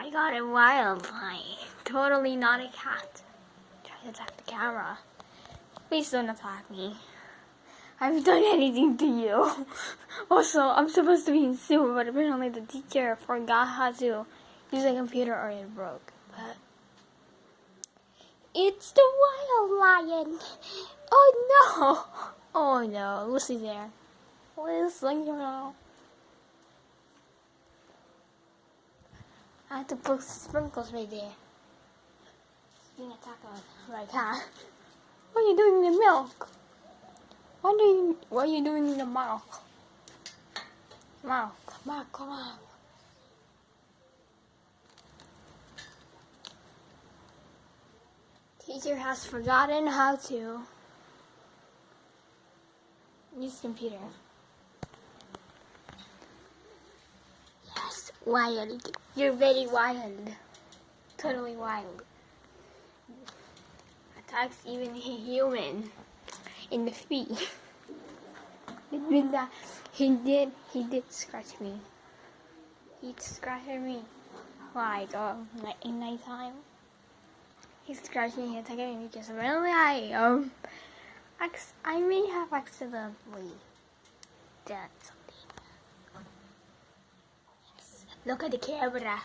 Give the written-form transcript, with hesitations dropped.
I got a wildlife. Totally not a cat. Try to attack the camera. Please don't attack me. I haven't done anything to you. Also, I'm supposed to be in school, but apparently the teacher forgot how to use a computer or it broke. But it's the wild lion. Oh no! Oh no, Lucy's there. Lucy, no. I had to put sprinkles right there. Being attacked by a cat. What are you doing in the milk? What are you doing in the milk? Milk, come on. Teacher has forgotten how to use computer. Yes, wild. You're very wild. Totally wild. Attacks even a human in the feet. He did scratch me. He scratched me like in nighttime. He scratched me and attacked me because apparently I may have accidentally done something. Yes. Look at the camera.